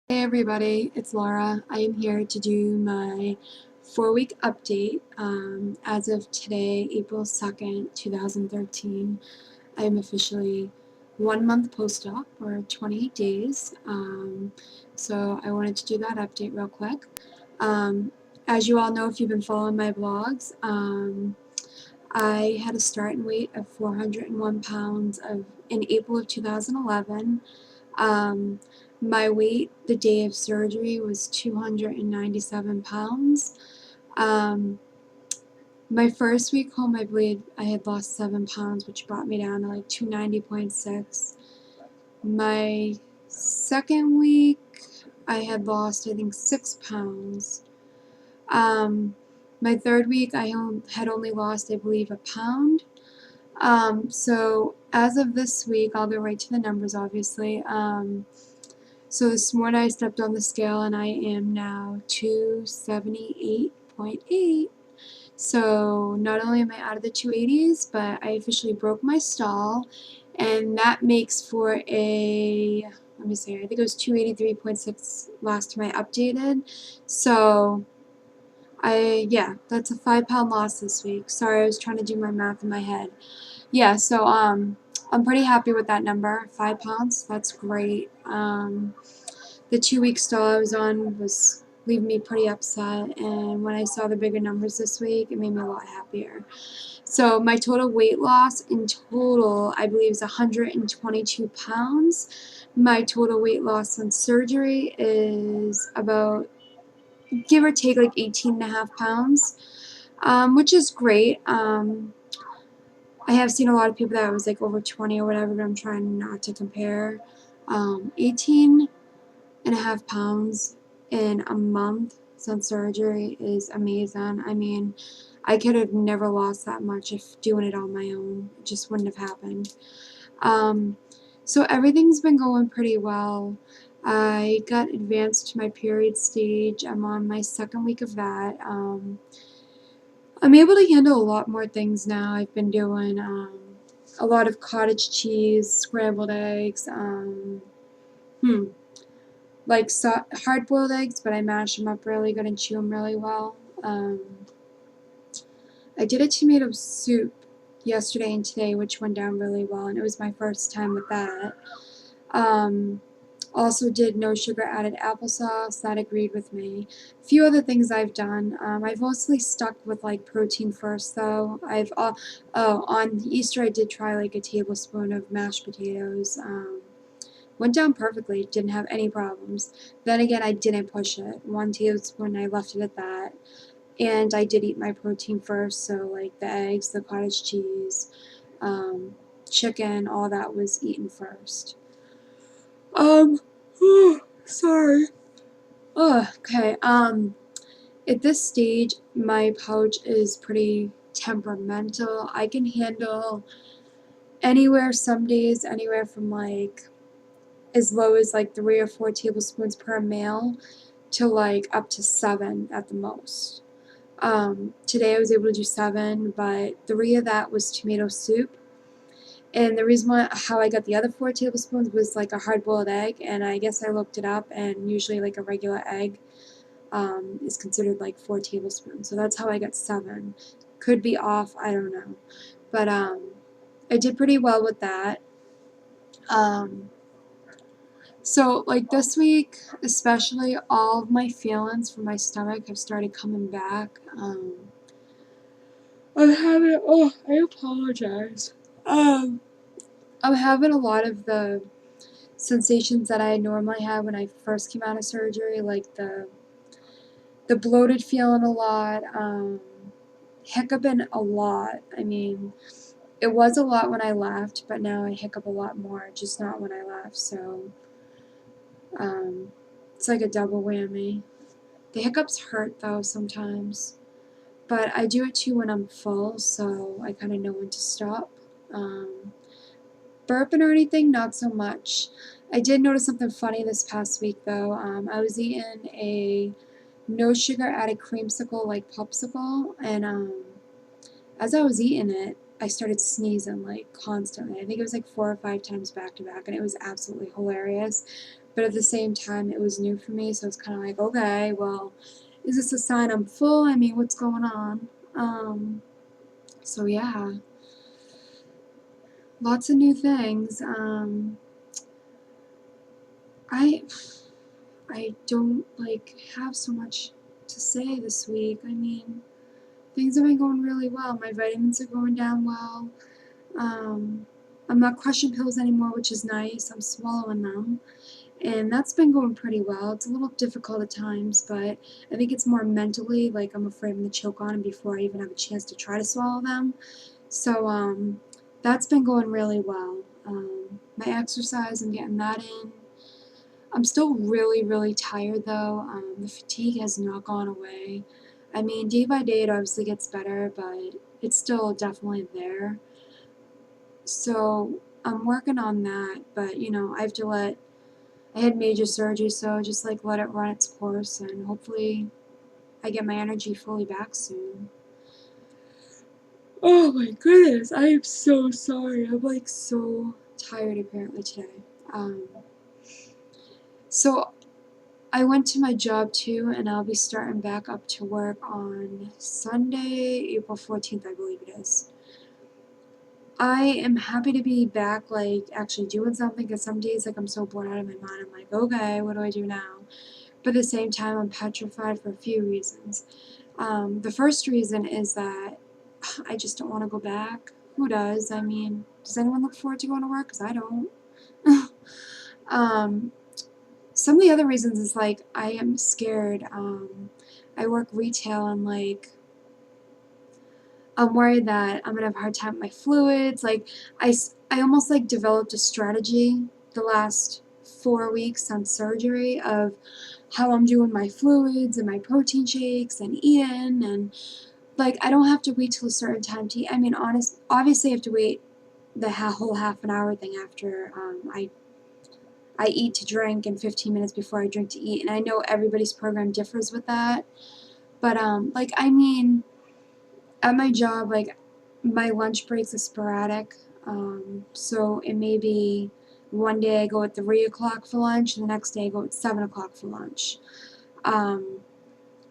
Hey everybody, it's Laura. I am here to do my 4-week update. As of today, April 2nd, 2013, I am officially 1 month post-op, or 28 days. So I wanted to do that update real quick. As you all know, if you've been following my blogs, I had a starting weight of 401 pounds in April of 2011. My weight the day of surgery was 297 pounds. My first week home, I believe I had lost 7 pounds, which brought me down to like 290.6. My second week, I had lost, I think, 6 pounds. My third week, I had only lost, I believe, a pound. So as of this week, I'll go right to the numbers, obviously. So this morning I stepped on the scale and I am now 278.8. So not only am I out of the 280s, but I officially broke my stall, and that makes for a, let me see, I think it was 283.6 last time I updated. So yeah, that's a 5-pound loss this week. Sorry, I was trying to do my math in my head. Yeah, so I'm pretty happy with that number. 5 pounds, that's great. The 2-week stall I was on was leaving me pretty upset, and when I saw the bigger numbers this week, it made me a lot happier. So my total weight loss in total, I believe, is 122 pounds. My total weight loss on surgery is about, give or take, like 18.5 pounds, which is great. I have seen a lot of people that was like over 20 or whatever, but I'm trying not to compare. 18.5 pounds in a month since surgery is amazing. I mean, I could have never lost that much if doing it on my own. It just wouldn't have happened. So everything's been going pretty well. I got advanced to my period stage. I'm on my second week of that. I'm able to handle a lot more things now. I've been doing a lot of cottage cheese, scrambled eggs, like hard-boiled eggs, but I mash them up really good and chew them really well. I did a tomato soup yesterday and today, which went down really well, and it was my first time with that. Also did no sugar added applesauce. That agreed with me. A few other things I've done. I've mostly stuck with like protein first though. On Easter I did try like a tablespoon of mashed potatoes. Went down perfectly. Didn't have any problems. Then again, I didn't push it. 1 tablespoon, I left it at that. And I did eat my protein first, so like the eggs, the cottage cheese, chicken, all that was eaten first. Sorry. Okay. At this stage, my pouch is pretty temperamental. I can handle anywhere, some days, anywhere from like as low as like 3 or 4 tablespoons per meal to like up to 7 at the most. Today I was able to do 7, but 3 of that was tomato soup. And the reason how I got the other 4 tablespoons was like a hard-boiled egg, and I guess I looked it up, and usually like a regular egg is considered like 4 tablespoons. So that's how I got 7. Could be off, I don't know. But I did pretty well with that. So like this week, especially, all of my feelings from my stomach have started coming back. I apologize. I'm having a lot of the sensations that I normally have when I first came out of surgery, like the bloated feeling a lot, hiccuping a lot. I mean, it was a lot when I left, but now I hiccup a lot more, just not when I left, so it's like a double whammy. The hiccups hurt though sometimes, but I do it too when I'm full, so I kind of know when to stop. Burping or anything, not so much. I did notice something funny this past week though. I was eating a no sugar added creamsicle like popsicle, and as I was eating it, I started sneezing like constantly. I think it was like 4 or 5 times back to back, and it was absolutely hilarious. but at the same time, it was new for me, so it's kind of like, okay, well, is this a sign I'm full? I mean, what's going on? So yeah, lots of new things. I I don't like have so much to say this week. I mean, things have been going really well. My vitamins are going down well. I'm not crushing pills anymore, which is nice. I'm swallowing them. And that's been going pretty well. It's a little difficult at times, but I think it's more mentally, like I'm afraid I'm going to choke on them before I even have a chance to try to swallow them. So, that's been going really well. My exercise, I'm getting that in. I'm still really, really tired though. The fatigue has not gone away. I mean, day by day it obviously gets better, but it's still definitely there. So I'm working on that, but you know, I had major surgery, so just like let it run its course and hopefully I get my energy fully back soon. Oh my goodness, I am so sorry. I'm like so tired apparently today. So I went to my job too, and I'll be starting back up to work on Sunday, April 14th, I believe it is. I am happy to be back, like, actually doing something, because some days, like, I'm so bored out of my mind, I'm like, okay, what do I do now? But at the same time, I'm petrified for a few reasons. The first reason is that I just don't want to go back. Who does? I mean, does anyone look forward to going to work? Because I don't. um, some of the other reasons is, like, I am scared. I work retail, and, like, I'm worried that I'm gonna have a hard time with my fluids. Like, I almost like developed a strategy the last 4 weeks on surgery of how I'm doing my fluids and my protein shakes and eating, and like I don't have to wait till a certain time to eat. I mean, obviously I have to wait the whole half an hour thing after I eat to drink and 15 minutes before I drink to eat, and I know everybody's program differs with that, but like I mean. At my job, like, my lunch breaks are sporadic, so it may be one day I go at 3 o'clock for lunch, and the next day I go at 7 o'clock for lunch. Um,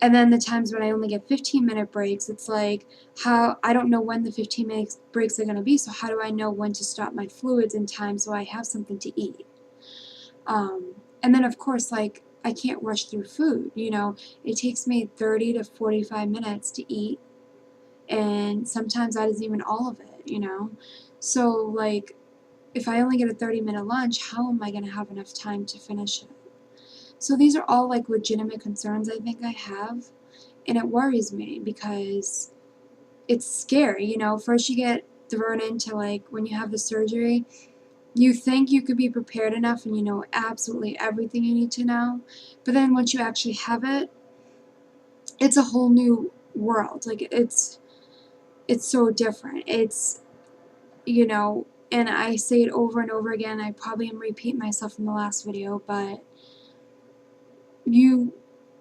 and then the times when I only get 15-minute breaks, it's like, how I don't know when the 15-minute breaks are going to be, so how do I know when to stop my fluids in time so I have something to eat? And then, of course, like, I can't rush through food, you know? It takes me 30 to 45 minutes to eat, and sometimes that isn't even all of it, you know? So, like, if I only get a 30-minute lunch, how am I going to have enough time to finish it? So these are all, like, legitimate concerns I think I have, and it worries me because it's scary, you know? First you get thrown into, like, when you have the surgery, you think you could be prepared enough and you know absolutely everything you need to know, but then once you actually have it, it's a whole new world. Like, it's so different. It's, you know, and I say it over and over again, I probably am repeating myself in the last video, but you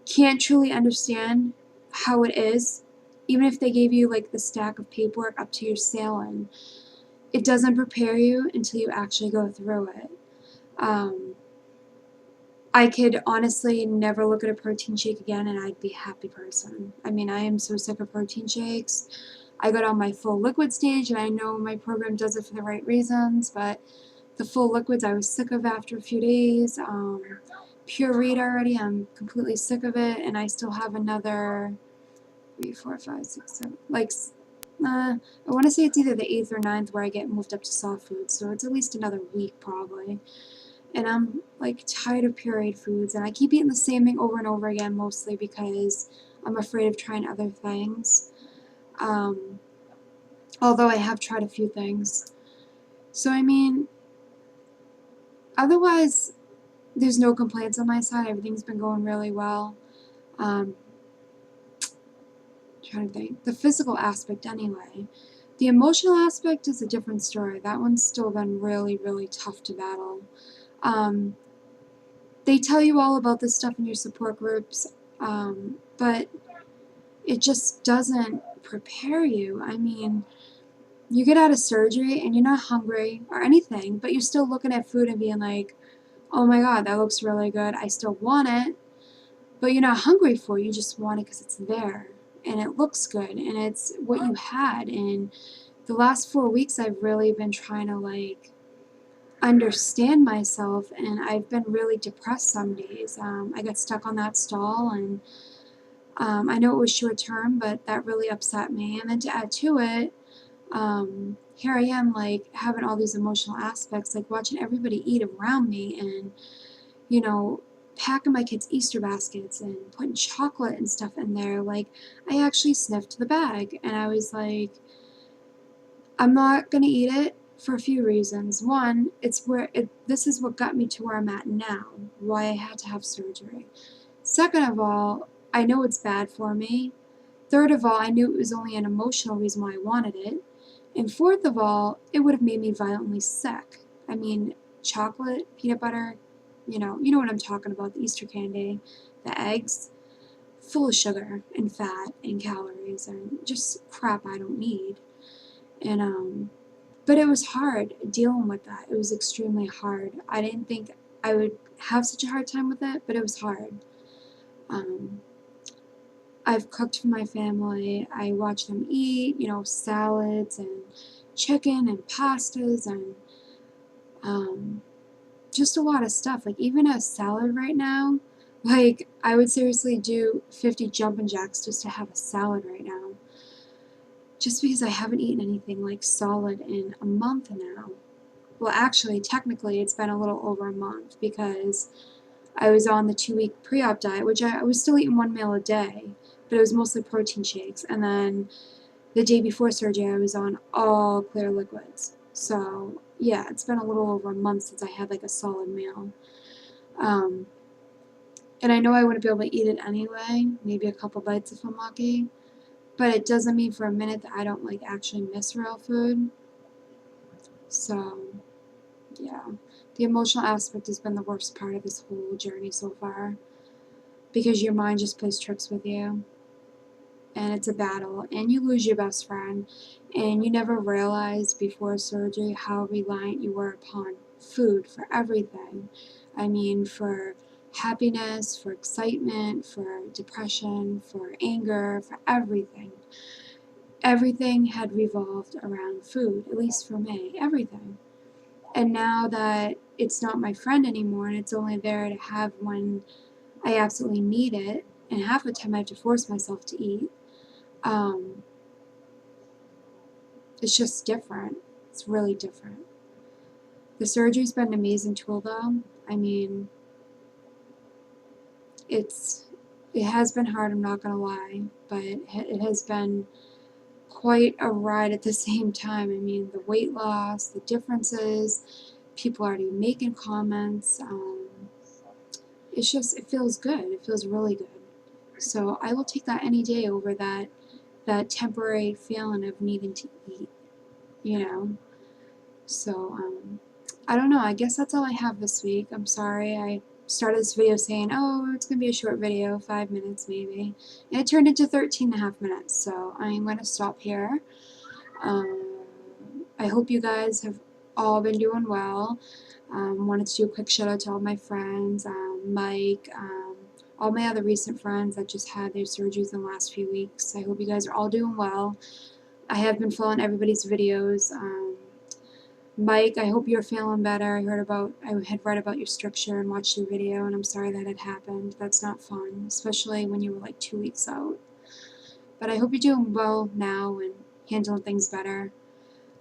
can't truly understand how it is, even if they gave you like the stack of paperwork up to your ceiling. It doesn't prepare you until you actually go through it. I could honestly never look at a protein shake again and I'd be a happy person. I mean, I am so sick of protein shakes. I got on my full liquid stage, and I know my program does it for the right reasons, but the full liquids I was sick of after a few days. Pure Read already, I'm completely sick of it, and I still have another 3, 4, 5, 6, 7, like, I want to say it's either the 8th or 9th where I get moved up to soft foods, so it's at least another week probably. And I'm like tired of pureed foods, and I keep eating the same thing over and over again, mostly because I'm afraid of trying other things. Although I have tried a few things. So I mean, otherwise, there's no complaints on my side. Everything's been going really well. Trying to think. The physical aspect, anyway. The emotional aspect is a different story. That one's still been really, really tough to battle. They tell you all about this stuff in your support groups, but it just doesn't prepare you. I mean, you get out of surgery and you're not hungry or anything, but you're still looking at food and being like, oh my god, that looks really good, I still want it, but you're not hungry for it, you just want it because it's there, and it looks good, and it's what you had. And the last 4 weeks I've really been trying to, like, understand myself, and I've been really depressed some days. I got stuck on that stall, and I know it was short term, but that really upset me. And then to add to it, here I am, like, having all these emotional aspects, like watching everybody eat around me, and, you know, packing my kids' Easter baskets and putting chocolate and stuff in there. Like, I actually sniffed the bag, and I was like, I'm not gonna eat it for a few reasons. One, this is what got me to where I'm at now, why I had to have surgery. Second of all, I know it's bad for me. Third of all, I knew it was only an emotional reason why I wanted it. And fourth of all, it would have made me violently sick. I mean, chocolate, peanut butter, you know what I'm talking about, the Easter candy, the eggs, full of sugar and fat and calories and just crap I don't need. And but it was hard dealing with that. It was extremely hard. I didn't think I would have such a hard time with it, but it was hard. Um, I've cooked for my family. I watch them eat, salads and chicken and pastas and just a lot of stuff. Like, even a salad right now, like, I would seriously do 50 jumping jacks just to have a salad right now. Just because I haven't eaten anything, like, solid in a month now. Well, actually, technically, it's been a little over a month because I was on the 2-week pre-op diet, which I was still eating 1 meal a day, but it was mostly protein shakes. And then the day before surgery, I was on all clear liquids. So, yeah, it's been a little over a month since I had, like, a solid meal. And I know I wouldn't be able to eat it anyway, maybe a couple bites if I'm lucky, but it doesn't mean for a minute that I don't, like, actually miss real food. So, yeah. The emotional aspect has been the worst part of this whole journey so far, because your mind just plays tricks with you, and it's a battle, and you lose your best friend, and you never realize before surgery how reliant you were upon food for everything. I mean, for happiness, for excitement, for depression, for anger, for everything. Everything had revolved around food, at least for me, everything. And now that it's not my friend anymore and it's only there to have when I absolutely need it, and half the time I have to force myself to eat, it's just different. It's really different. The surgery's been an amazing tool, though. I mean, it has been hard, I'm not gonna lie, but it has been quite a ride at the same time. I mean, the weight loss, the differences, people already making comments. It feels good. It feels really good. So I will take that any day over that temporary feeling of needing to eat, you know? So, I don't know. I guess that's all I have this week. I'm sorry. I started this video saying, oh, it's going to be a short video, 5 minutes maybe. And it turned into 13.5 minutes. So I'm going to stop here. I hope you guys have all been doing well. Wanted to do a quick shout out to all my friends, Mike, all my other recent friends that just had their surgeries in the last few weeks. I hope you guys are all doing well. I have been following everybody's videos. Mike, I hope you're feeling better. I had read about your stricture and watched your video, and I'm sorry that it happened. That's not fun, especially when you were like 2 weeks out. But I hope you're doing well now and handling things better.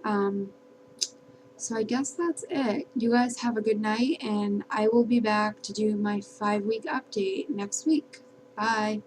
So I guess that's it. You guys have a good night, and I will be back to do my 5-week update next week. Bye.